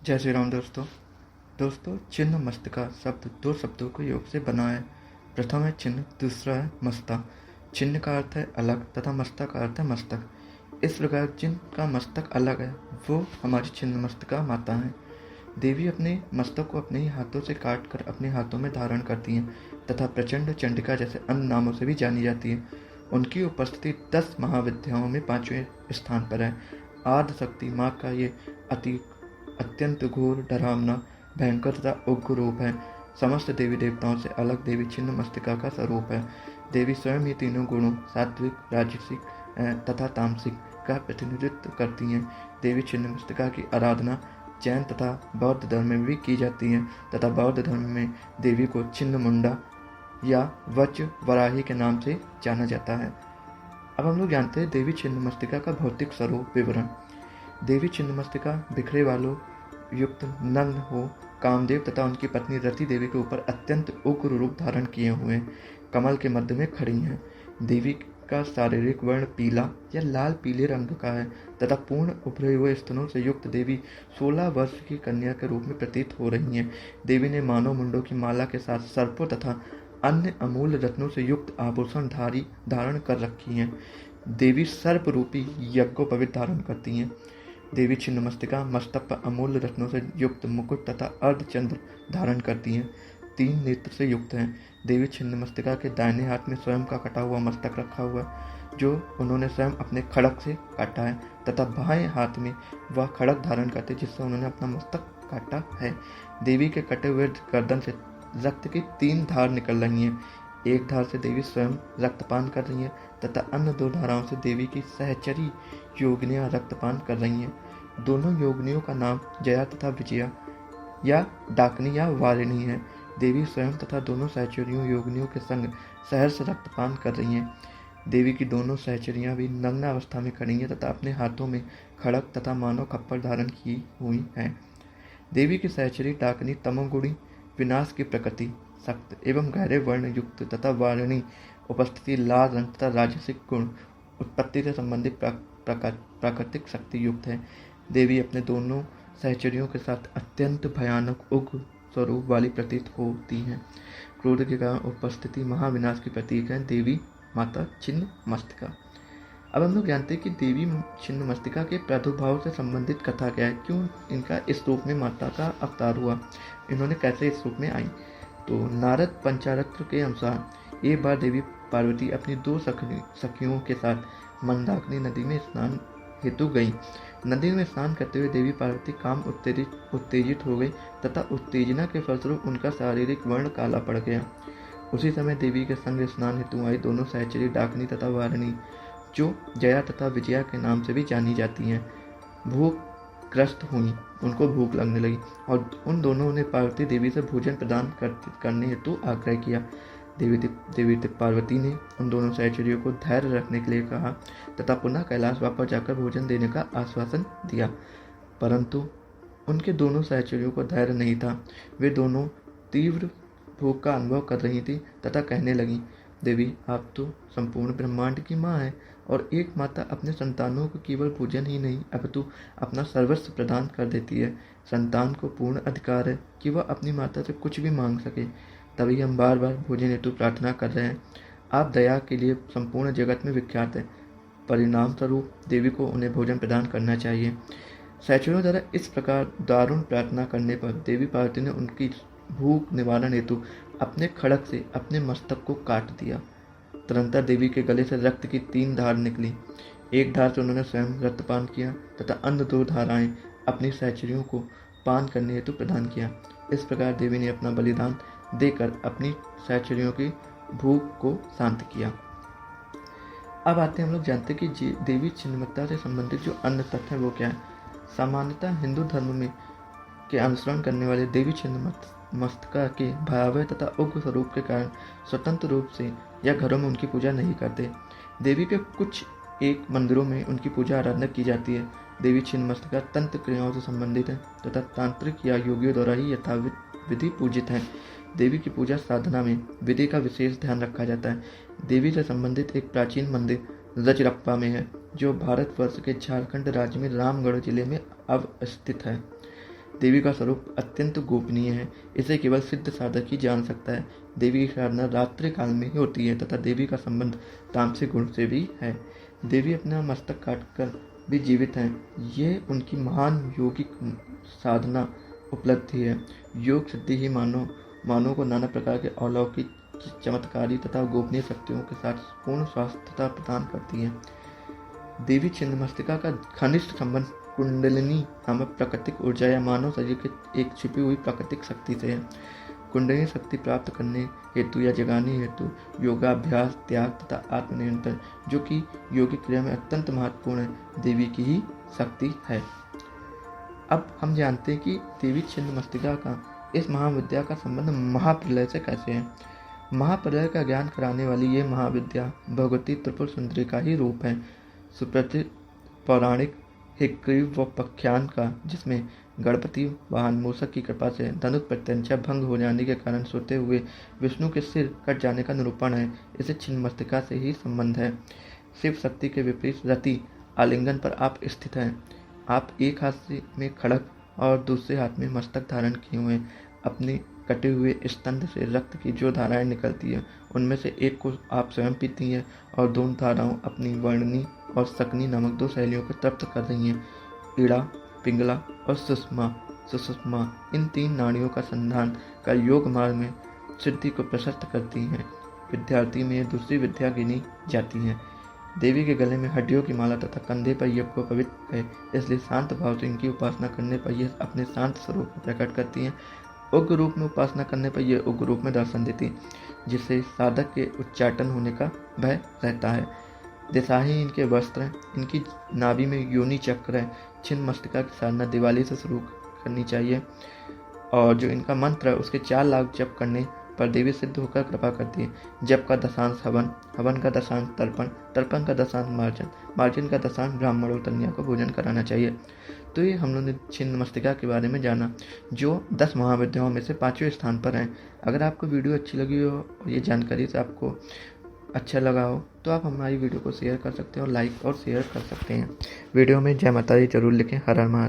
जय श्री राम दोस्तों चिन्ह मस्तिका शब्द दो शब्दों के योग से बना है। प्रथम है चिन्ह, दूसरा है मस्ता। चिन्ह का अर्थ है अलग तथा मस्ता का अर्थ है मस्तक। इस प्रकार जिनका मस्तक अलग है वो हमारी छिन्न मस्तिका माता है। देवी अपने मस्तक को अपने ही हाथों से काट कर अपने हाथों में धारण करती हैं तथा प्रचंड चंडिका जैसे अन्य नामों से भी जानी जाती है। उनकी उपस्थिति 10 महाविद्याओं में 5वें स्थान पर है। आदि शक्ति माँ का ये अत्यंत घोर, डरावना, भयंकर तथा उग्र रूप है। समस्त देवी देवताओं से अलग देवी छिन्न मस्तिका का स्वरूप है। देवी स्वयं ही तीनों गुणों सात्विक, राजसिक तथा तामसिक का प्रतिनिधित्व करती हैं। देवी छिन्न मस्तिका की आराधना जैन तथा बौद्ध धर्म में भी की जाती है तथा बौद्ध धर्म में देवी को छिन्न मुंडा या वज्र वराही के नाम से जाना जाता है। अब हम लोग जानते हैं देवी छिन्न मस्तिका का भौतिक स्वरूप विवरण। देवी छिन्नमस्तिका बिखरे बालों युक्त नग्न हो कामदेव तथा उनकी पत्नी रति देवी के ऊपर अत्यंत उग्र रूप धारण किए हुए कमल के मध्य में खड़ी हैं। देवी का शारीरिक वर्ण पीला या लाल पीले रंग का है तथा पूर्ण उभरे हुए स्तनों से युक्त देवी 16 वर्ष की कन्या के रूप में प्रतीत हो रही हैं। देवी ने मानव मुंडों की माला के साथ सर्पों तथा अन्य अमूल्य रत्नों से युक्त आभूषण धारण कर रखी हैं। देवी सर्प रूपी यज्ञोपवीत धारण करती हैं। देवी छिन्नमस्तिका मस्तक पर अमूल्य रत्नों से युक्त मुकुट तथा अर्धचंद्र धारण करती हैं। 3 नेत्र से युक्त हैं। देवी छिन्नमस्तिका के दाहिने हाथ में स्वयं का कटा हुआ मस्तक रखा हुआ है जो उन्होंने स्वयं अपने खड़ग से काटा है तथा बाएं हाथ में वह खड़ग धारण करते जिससे उन्होंने अपना मस्तक काटा है। देवी के कटे हुए गर्दन से रक्त की 3 धार निकल रही हैं। एक धार से देवी स्वयं रक्तपान कर रही हैं तथा अन्य 2 धाराओं से देवी की सहचरी योगिनियां रक्तपान कर रही हैं। दोनों योगिनियों का नाम जया तथा विजया या डाकनी या वारिणी है। देवी स्वयं तथा दोनों सहचरियों योगिनियों के संग सहर्ष रक्तपान कर रही हैं। देवी की दोनों सहचरियां भी नग्न अवस्था में खड़ी हैं तथा अपने हाथों में खड़ग तथा मानव खप्पर धारण की हुई हैं। देवी की सहचरी डाकनी तमोगुणी, विनाश की प्रकृति, सख्त एवं गहरे वर्ण युक्त तथा वारिणी उपस्थिति लाल रंग तथा राजसिक गुण, उत्पत्ति से संबंधित प्राकृतिक शक्ति युक्त है। देवी अपने दोनों सहचरियों के साथ अत्यंत भयानक उग्र स्वरूप वाली प्रतीत होती हैं। क्रोध के कारण उपस्थिति महाविनाश की प्रतीक है देवी माता छिन्न मस्तिका। अब हम लोग जानते हैं कि देवी छिन्न मस्तिका के प्रादुर्भाव से संबंधित कथा क्या है, क्यों इनका इस रूप में माता का अवतार हुआ, इन्होंने कैसे इस रूप में आई। तो नारद पंचारत्र के अनुसार एक बार देवी पार्वती अपनी 2 सखियों के साथ मंदाकिनी नदी में स्नान हेतु गई। नदी में स्नान करते हुए देवी पार्वती काम उत्तेजित हो गई तथा उत्तेजना के फलस्वरूप उनका शारीरिक वर्ण काला पड़ गया। उसी समय देवी के संग स्नान हेतु आई दोनों सहचरी डाकनी तथा वारिणी, जो जया तथा विजया के नाम से भी जानी जाती हैं, भूखग्रस्त हुई। उनको भूख लगने लगी और उन दोनों ने पार्वती देवी से भोजन प्रदान करने हेतु आग्रह किया। देवी पार्वती ने उन दोनों सहचरियों को धैर्य रखने के लिए कहा तथा पुनः कैलाश वापस जाकर भोजन देने का आश्वासन दिया, परंतु उनके दोनों सहचरियों को धैर्य नहीं था। वे दोनों तीव्र भूख का अनुभव कर रही थी तथा कहने लगी, देवी आप तो संपूर्ण ब्रह्मांड की माँ है और एक माता अपने संतानों को केवल भोजन ही नहीं अपितु अपना सर्वस्व प्रदान कर देती है। संतान को पूर्ण अधिकार है कि वह अपनी माता से कुछ भी मांग सके, तभी हम बार बार भोजन हेतु प्रार्थना कर रहे हैं। आप दया के लिए संपूर्ण जगत में विख्यात है, परिणाम स्वरूप देवी को उन्हें भोजन प्रदान करना चाहिए। सहचरियों द्वारा इस प्रकार दारुण प्रार्थना करने पर देवी पार्वती ने उनकी भूख निवारण हेतु अपने खड़ग से अपने मस्तक को काट दिया। तुरंतर देवी के गले से रक्त की 3 धार निकली। एक धार से उन्होंने स्वयं रक्तपान किया तथा अन्य 2 धाराएं अपनी सहचरियों को पान करने हेतु प्रदान किया। इस प्रकार देवी ने अपना बलिदान देकर अपनी सहचरियों की भूख को शांत किया। अब आते हैं हम लोग जानते हैं कि देवी छिन्नमस्तिका से संबंधित जो अन्य तथ्य है वो क्या है। सामान्यतः हिंदू धर्म में के अनुसरण करने वाले देवी छिन्नमस्तिका के भयावह तथा उग्र स्वरूप के कारण स्वतंत्र रूप से या घरों में उनकी पूजा नहीं करते। देवी के कुछ एक मंदिरों में उनकी पूजा आराधना की जाती है। देवी छिन्नमस्तिका तंत्र क्रियाओं से संबंधित है तथा तांत्रिक या योगियों द्वारा ही यथाविधि पूजित है। देवी की पूजा साधना में विधि का विशेष ध्यान रखा जाता है। देवी से संबंधित एक प्राचीन मंदिर रजरप्पा में है, जो भारतवर्ष के झारखंड राज्य में रामगढ़ जिले में अवस्थित है। देवी का स्वरूप अत्यंत गोपनीय है, इसे केवल सिद्ध साधक ही जान सकता है। देवी की साधना रात्रि काल में ही होती है तथा देवी का संबंध तामसिक गुण से भी है। देवी अपना मस्तक काटकर भी जीवित हैं। ये उनकी महान योगिक साधना उपलब्धि है। योग सिद्धि ही मानव को नाना प्रकार के अलौकिक, चमत्कारी तथा गोपनीय शक्तियों के साथ पूर्ण स्वास्थ्यता प्रदान करती है। देवी छिन्नमस्तिका का घनिष्ठ संबंध कुंडलिनी नामक प्राकृतिक ऊर्जा या मानव शरीर की एक छिपी हुई प्राकृतिक शक्ति से है। कुंडलिनी शक्ति प्राप्त करने हेतु या जगाने हेतु योगाभ्यास, त्याग तथा आत्मनियंत्रण, जो कि योगिक क्रिया में अत्यंत महत्वपूर्ण है, देवी की ही शक्ति है। अब हम जानते हैं कि देवी छिन्नमस्तिका का इस महाविद्या का संबंध महाप्रलय से कैसे है। महाप्रलय का ज्ञान कराने वाली ये महाविद्या भगवती त्रिपुर सुंदरी का ही रूप है। सुप्रसिद्ध पौराणिक हिकव्यपाख्यान का, जिसमें गणपति वाहन मूषक की कृपा से धनुष प्रत्यंचा भंग हो जाने के कारण सोते हुए विष्णु के सिर कट जाने का निरूपण है, इसे छिन्नमस्तिका से ही संबंध है। शिव शक्ति के विपरीत रति आलिंगन पर आप स्थित हैं। आप एक हाथ में खड़ग और दूसरे हाथ में मस्तक धारण किए हुए अपने कटे हुए स्तंभ से रक्त की जो धाराएं निकलती है, उनमें से एक को आप स्वयं पीती हैं और दोनों धाराओं अपनी वर्णनी और सकनी नामक दो सहेलियों को तृप्त कर रही हैं। ईड़ा, पिंगला और सुषुम्ना इन तीन नाड़ियों का संधान का योग मार्ग में सिद्धि को प्रशस्त करती हैं। विद्यार्थी में यह दूसरी विद्या गिनी जाती है। देवी के गले में हड्डियों की माला तथा कंधे पर यज्ञ को पवित्र है, इसलिए शांत भाव से इनकी उपासना करने पर यह अपने शांत स्वरूप को प्रकट करती हैं। उग्र रूप में उपासना करने पर यह उग्र रूप में दर्शन देती है, जिससे साधक के उच्चाटन होने का भय रहता है। दिशाही इनके वस्त्र हैं, इनकी नाभि में योनि चक्र है। छिन्नमस्तिका की साधना दिवाली से शुरू करनी चाहिए और जो इनका मंत्र है उसके 4 लाख जप करने पर देवी सिद्ध होकर कृपा करती है। जप का दशांश हवन, हवन का दशांश तर्पण, तर्पण का दशांश मार्जन, मार्जन का दशांश ब्राह्मण और कन्या को भोजन कराना चाहिए। तो ये हम लोगों ने छिन्नमस्तिका के बारे में जाना, जो 10 महाविद्याओं में से 5वें स्थान पर हैं। अगर आपको वीडियो अच्छी लगी हो और ये जानकारी से आपको अच्छा लगा हो तो आप हमारी वीडियो को शेयर कर सकते हैं और लाइक और शेयर कर सकते हैं। वीडियो में जय माता दी जरूर लिखें। हर हर महादेव।